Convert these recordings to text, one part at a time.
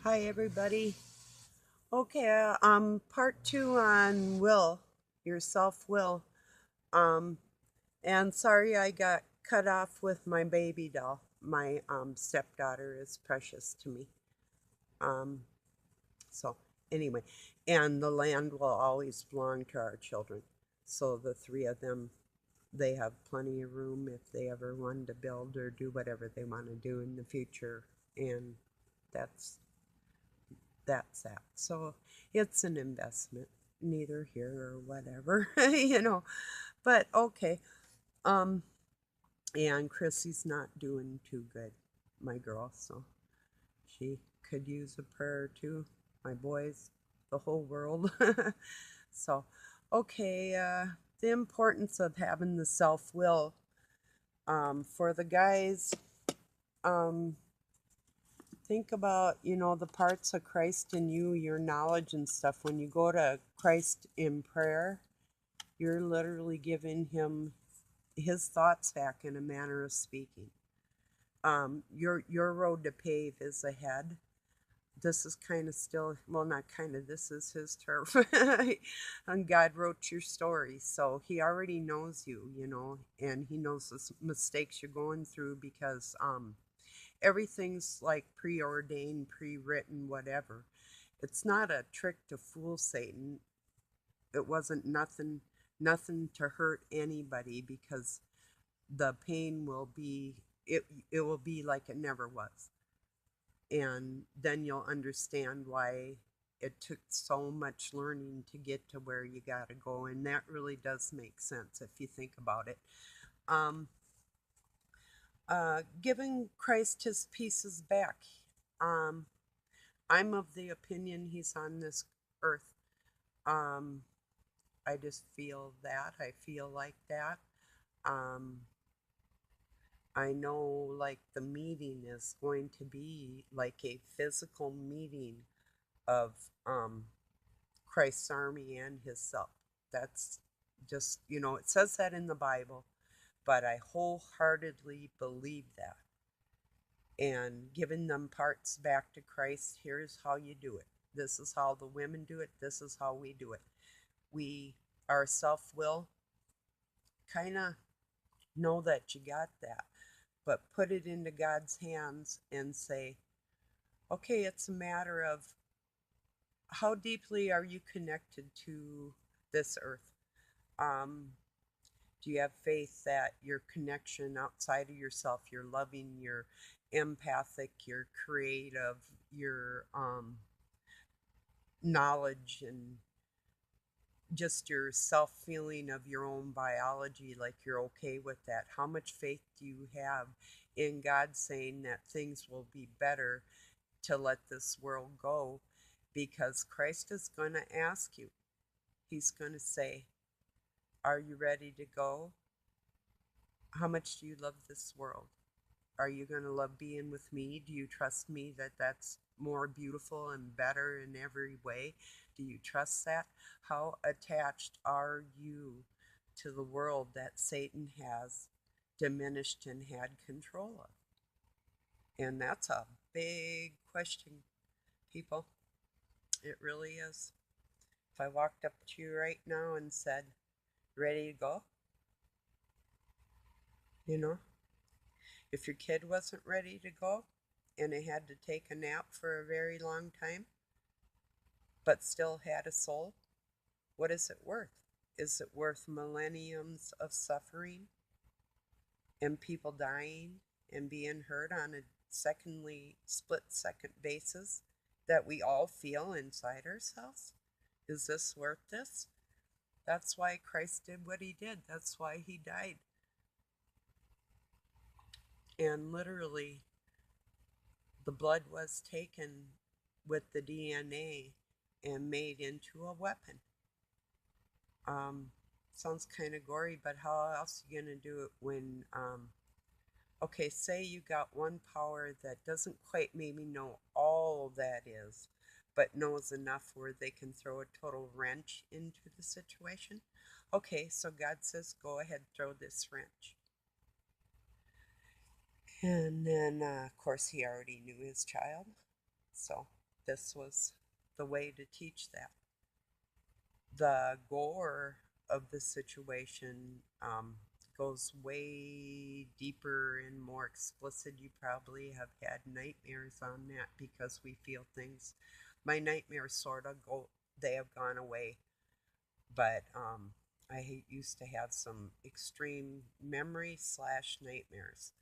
Hi, everybody. Okay, part two on will, your self will. Um, and sorry I got cut off with my baby doll. My stepdaughter is precious to me. Um, so, anyway, and the land will always belong to our children. So, the three of them, they have plenty of room if they ever wanted to build or do whatever they want to do in the future. And that's that's that. So it's an investment, neither here or whatever, you know. But okay. Um, and Chrissy's not doing too good, my girl. So she could use a prayer too. My boys, the whole world. So, okay. The importance of having the self will. For the guys, um, think about, the parts of Christ in you, your knowledge and stuff. When you go to Christ in prayer, you're literally giving him his thoughts back, in a manner of speaking. Your road to pave is ahead. This is kind of still, well, not kind of, this is his turf. And God wrote your story, so he already knows you, and he knows the mistakes you're going through, because everything's like preordained, pre-written, whatever. It's not a trick to fool Satan. It wasn't nothing to hurt anybody, because the pain will be, it will be like it never was. And then you'll understand why it took so much learning to get to where you got to go, and that really does make sense if you think about it. um Giving Christ his pieces back. um I'm of the opinion he's on this earth. um I just feel that. I feel like that. um I know, like, the meeting is going to be like a physical meeting of Christ's army and his self. That's just, it says that in the Bible, but I wholeheartedly believe that. And giving them parts back to Christ, here's how you do it. This is how the women do it. This is how we do it. We, our self will, kind of know that you got that, but put it into God's hands and say, okay, it's a matter of how deeply are you connected to this earth? Um, do you have faith that your connection outside of yourself, you're loving, you're empathic, you're creative, your knowledge, and just your self feeling of your own biology, like you're okay with that? How much faith do you have in God saying that things will be better to let this world go? Because Christ is going to ask you, he's going to say, are you ready to go? How much do you love this world? Are you going to love being with me? Do you trust me that that's more beautiful and better in every way? Do you trust that? How attached are you to the world that Satan has diminished and had control of? And that's a big question, people. It really is. If I walked up to you right now and said, ready to go? You know, if your kid wasn't ready to go and it had to take a nap for a very long time, but still had a soul, what is it worth? Is it worth millenniums of suffering and people dying and being hurt on a split second basis that we all feel inside ourselves? Is this worth this? That's why Christ did what he did. That's why he died. And literally, the blood was taken with the DNA and made into a weapon. Um, Sounds kind of gory, but how else are you going to do it when, okay, say you got one power that doesn't quite maybe know all that is, but knows enough where they can throw a total wrench into the situation? Okay, so God says, go ahead, throw this wrench. And then, of course, he already knew his child. So this was the way to teach that. The gore of the situation goes way deeper and more explicit. You probably have had nightmares on that because we feel things. My nightmares sort of go, they have gone away, but I used to have some extreme memory slash nightmares,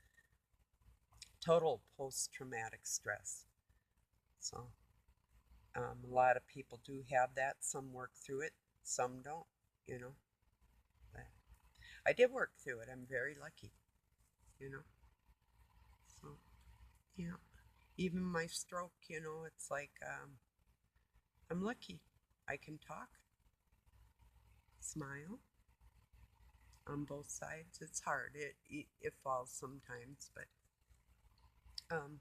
total post traumatic stress. So a lot of people do have that. Some work through it, some don't, you know. But I did work through it. I'm very lucky, you know. So, yeah. Even my stroke, it's like I'm lucky. I can talk, smile on both sides. It's hard. It falls sometimes, but um,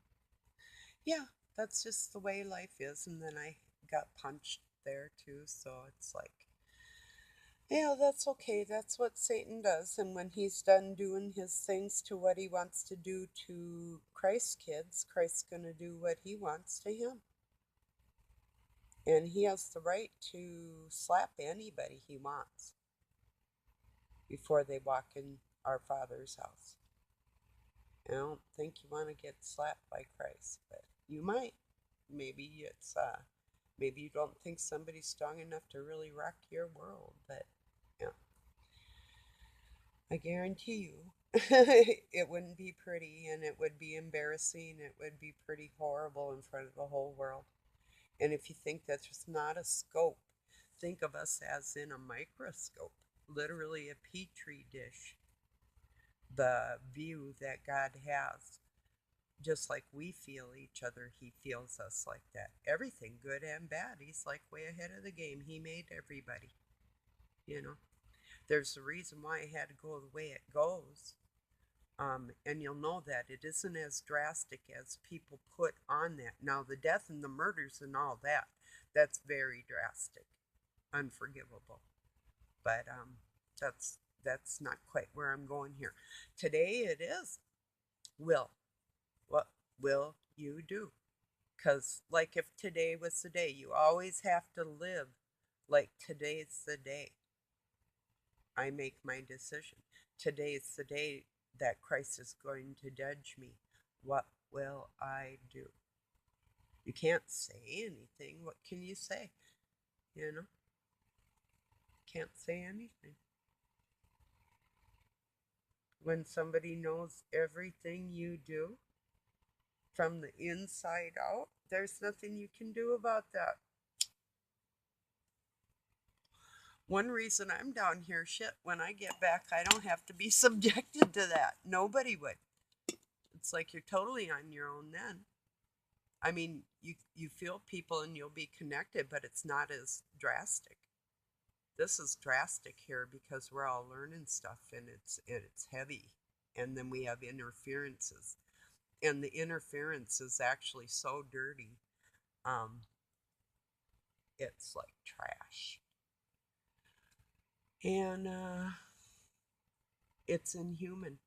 yeah, that's just the way life is. And then I got punched there too, so it's like, yeah, that's okay. That's what Satan does. And when he's done doing his things to what he wants to do to Christ's kids, Christ's going to do what he wants to him. And he has the right to slap anybody he wants before they walk in our Father's house. I don't think you want to get slapped by Christ, but you might. Maybe maybe you don't think somebody's strong enough to really rock your world, but yeah, I guarantee you it wouldn't be pretty, and it would be embarrassing. It would be pretty horrible in front of the whole world. And if you think that's just not a scope, think of us as in a microscope, literally a petri dish. The view that God has, just like we feel each other, he feels us like that. Everything, good and bad, he's like way ahead of the game. He made everybody, you know. There's a reason why it had to go the way it goes. And you'll know that it isn't as drastic as people put on that. Now, the death and the murders and all that, that's very drastic, unforgivable. But that's not quite where I'm going here. Today it is. Will. What will you do? Because, like, if today was the day, you always have to live like today's the day. I make my decision. Today's the day that Christ is going to judge me. What will I do? You can't say anything. What can you say? You know? Can't say anything. When somebody knows everything you do from the inside out, there's nothing you can do about that. One reason I'm down here, shit, when I get back, I don't have to be subjected to that. Nobody would. It's like you're totally on your own then. I mean, you feel people and you'll be connected, but it's not as drastic. This is drastic here because we're all learning stuff and it's heavy. And then we have interferences. And the interference is actually so dirty. It's like trash. And it's inhuman.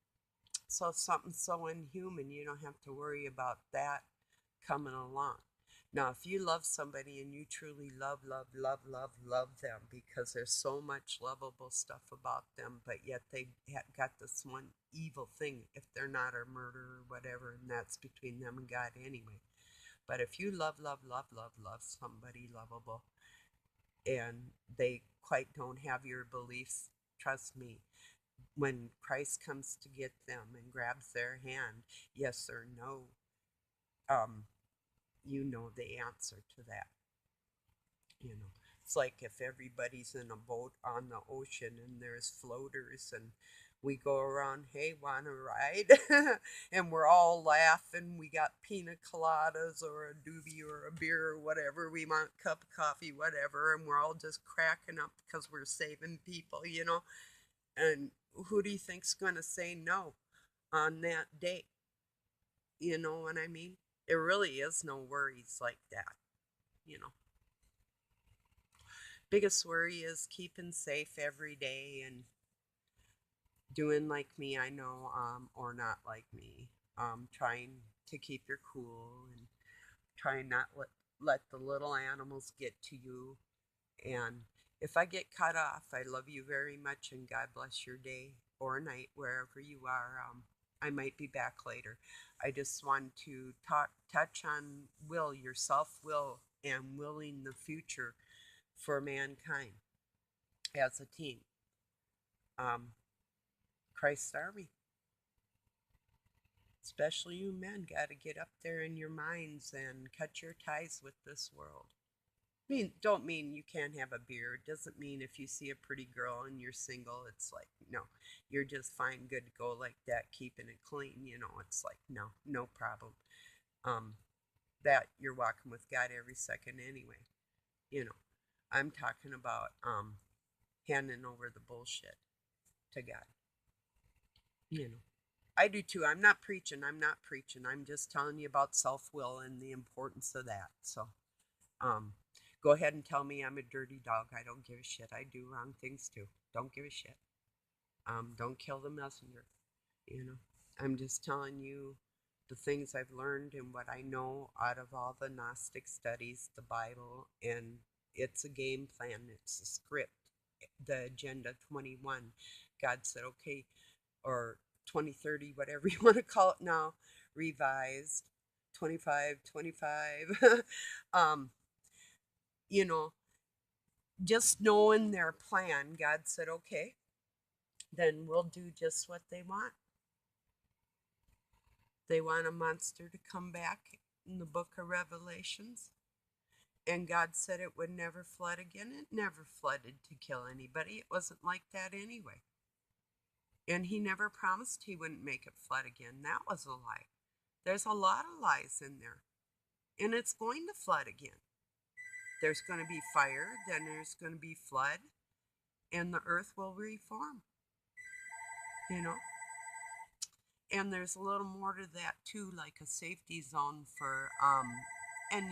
So something so inhuman, you don't have to worry about that coming along. Now, if you love somebody and you truly love, love, love, love, love them because there's so much lovable stuff about them, but yet they got this one evil thing if they're not a murderer or whatever, and that's between them and God anyway. But if you love, love, love, love, love somebody lovable and they quite don't have your beliefs, trust me, when Christ comes to get them and grabs their hand, yes or no, um, you know the answer to that. You know, it's like if everybody's in a boat on the ocean and there's floaters and we go around, hey, want to ride? And we're all laughing. We got pina coladas or a doobie or a beer or whatever. We want a cup of coffee, whatever. And we're all just cracking up because we're saving people, you know? And who do you think's going to say no on that day? You know what I mean? There really is no worries like that, you know. Biggest worry is keeping safe every day and doing like me, I know, or not like me. Trying to keep your cool and trying not let let the little animals get to you. And if I get cut off, I love you very much and God bless your day or night wherever you are. I might be back later. I just want to touch on will, your self will, and willing the future for mankind as a team. Um, Christ's army, especially you men, got to get up there in your minds and cut your ties with this world. Don't mean you can't have a beer. It doesn't mean if you see a pretty girl and you're single, it's like, no, you're just fine, good to go like that, keeping it clean. It's like, no, no problem. Um, that you're walking with God every second anyway. You know, I'm talking about handing over the bullshit to God. I do too. I'm not preaching. I'm just telling you about self will and the importance of that. So, um, go ahead and tell me I'm a dirty dog. I don't give a shit. I do wrong things too. Don't give a shit. Don't kill the messenger. You know, I'm just telling you the things I've learned and what I know out of all the Gnostic studies, the Bible, and it's a game plan. It's a script. The Agenda 21. God said, okay, or 2030, whatever you want to call it now, revised, 25, 25. um, you know, just knowing their plan, God said, okay, then we'll do just what they want. They want a monster to come back in the book of Revelations. And God said it would never flood again. It never flooded to kill anybody. It wasn't like that anyway. And he never promised he wouldn't make it flood again. That was a lie. There's a lot of lies in there. And it's going to flood again. There's going to be fire, then there's going to be flood, and the earth will reform. You know? And there's a little more to that too, like a safety zone for and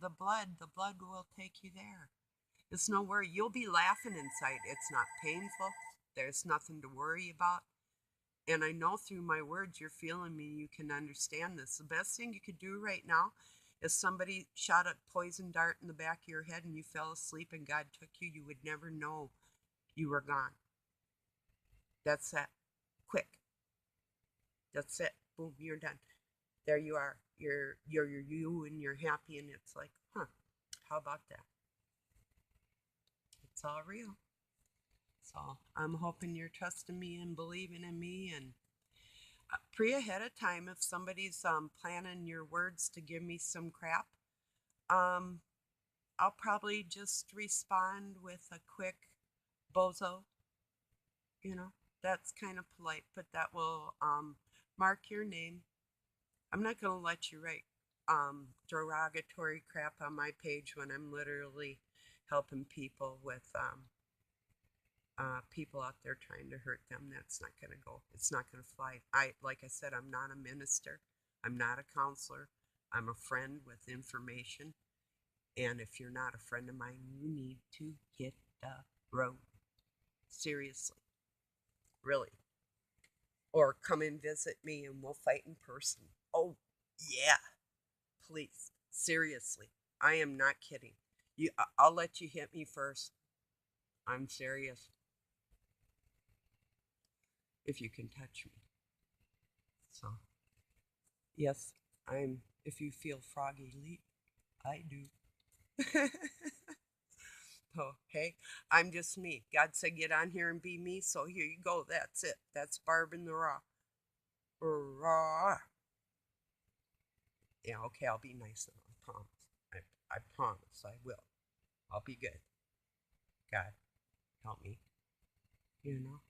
the blood will take you there. It's no worry. You'll be laughing inside. It's not painful. There's nothing to worry about. And I know through my words you're feeling me, you can understand this. The best thing you could do right now is somebody shot a poison dart in the back of your head and you fell asleep and God took you, you would never know you were gone. That's that. Quick. That's it. Boom, you're done. There you are. You're you and you're happy and it's like, huh, how about that? It's all real. So I'm hoping you're trusting me and believing in me and pre ahead of time if somebody's planning your words to give me some crap. Um, I'll probably just respond with a quick bozo. You know, that's kind of polite, but that will mark your name. I'm not going to let you write derogatory crap on my page when I'm literally helping people with people out there trying to hurt them. That's not going to go. It's not going to fly. Like I said, I'm not a minister. I'm not a counselor. I'm a friend with information. And if you're not a friend of mine, you need to hit the road. Seriously. Really. Or come and visit me and we'll fight in person. Oh, yeah. Please. Seriously. I am not kidding. I'll let you hit me first. I'm serious. If you can touch me. So, yes, if you feel froggy leap, I do. Oh, hey, I'm just me. God said get on here and be me, so here you go. That's it. That's Barb in the Raw. Raw. Yeah, okay, I'll be nice now. I promise. I promise I will. I'll be good. God, help me. You know?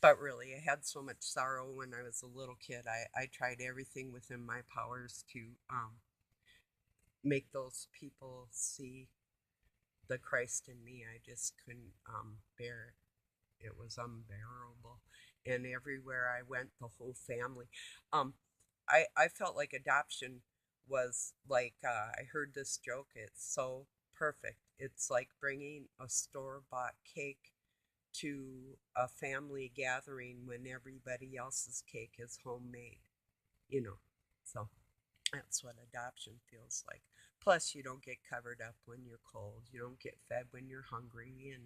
But really, I had so much sorrow when I was a little kid. I tried everything within my powers to make those people see the Christ in me. I just couldn't bear it. It was unbearable. And everywhere I went, the whole family. Um, I felt like adoption was like, I heard this joke. It's so perfect. It's like bringing a store-bought cake to a family gathering when everybody else's cake is homemade, you know. So That's what adoption feels like. Plus, you don't get covered up when you're cold. You don't get fed when you're hungry. And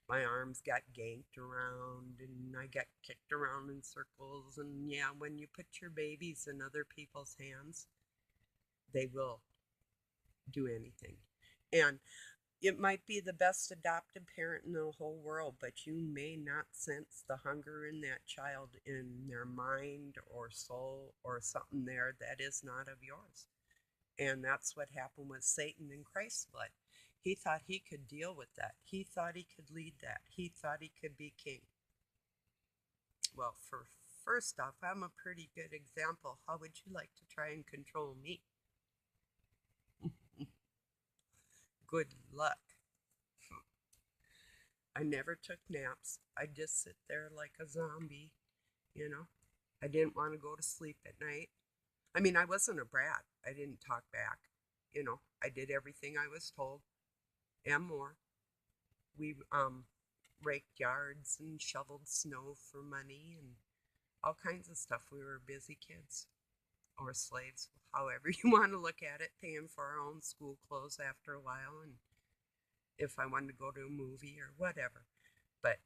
my arms got ganked around and I got kicked around in circles. And yeah, when you put your babies in other people's hands, they will do anything. And it might be the best adoptive parent in the whole world, but you may not sense the hunger in that child in their mind or soul or something there that is not of yours. And that's what happened with Satan in Christ's blood. He thought he could deal with that. He thought he could lead that. He thought he could be king. Well, for first off, I'm a pretty good example. How would you like to try and control me? Good luck. I never took naps. I just sit there like a zombie, you know. I didn't want to go to sleep at night. I mean, I wasn't a brat. I didn't talk back. I did everything I was told and more. We raked yards and shoveled snow for money and all kinds of stuff. We were busy kids or slaves, however you want to look at it, paying for our own school clothes after a while and if I wanted to go to a movie or whatever. But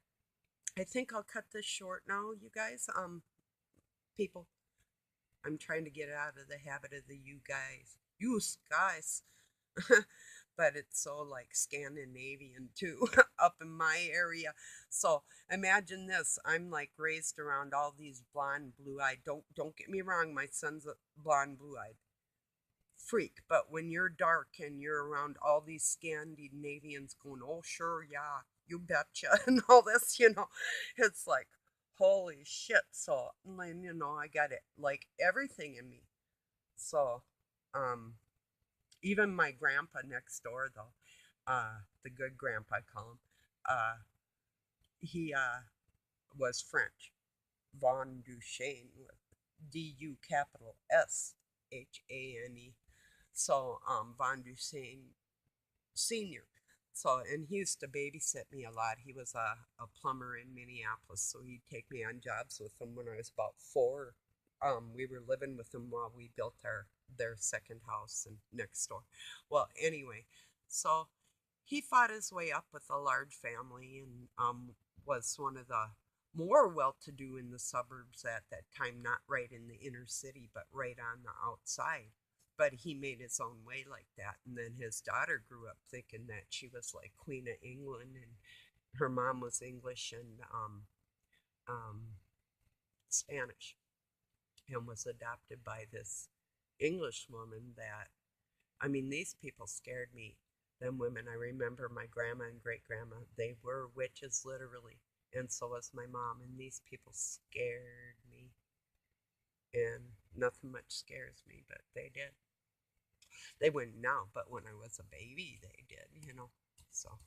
I think I'll cut this short now, you guys. People, I'm trying to get out of the habit of the you guys. You guys. But it's so like Scandinavian too, up in my area. So imagine this: I'm like raised around all these blonde, blue-eyed. Don't get me wrong, my son's a blonde, blue-eyed freak. But when you're dark and you're around all these Scandinavians going, "Oh sure, yeah, you betcha," and all this, it's like, holy shit. So I got it like everything in me. So, um, even my grandpa next door, though, the good grandpa, I call him, he was French, Von Duchesne, with D-U capital S-H-A-N-E. So, Von Duchesne Sr. So, and he used to babysit me a lot. He was a plumber in Minneapolis, so he'd take me on jobs with him when I was about 4. We were living with him while we built their second house and next door. Well, anyway, so he fought his way up with a large family and was one of the more well-to-do in the suburbs at that time, not right in the inner city, but right on the outside. But he made his own way like that. And then his daughter grew up thinking that she was like Queen of England, and her mom was English and um, Spanish, and was adopted by this English woman that, I mean, these people scared me. Them women, I remember my grandma and great grandma, they were witches literally. And so was my mom. And these people scared me. And nothing much scares me, but they did. They wouldn't now, but when I was a baby, they did. So,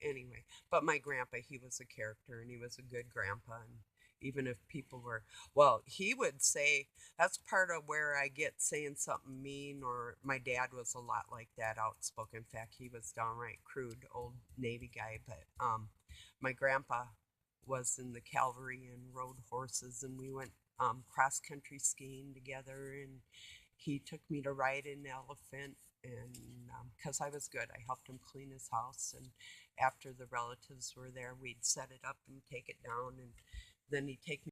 anyway, but my grandpa, he was a character and he was a good grandpa. And even if people were, well, he would say, that's part of where I get saying something mean, or my dad was a lot like that, outspoken. In fact, he was downright crude, old Navy guy. But my grandpa was in the cavalry and rode horses, and we went cross country skiing together, and he took me to ride an elephant, and because I was good, I helped him clean his house, and after the relatives were there, we'd set it up and take it down, and then he'd take me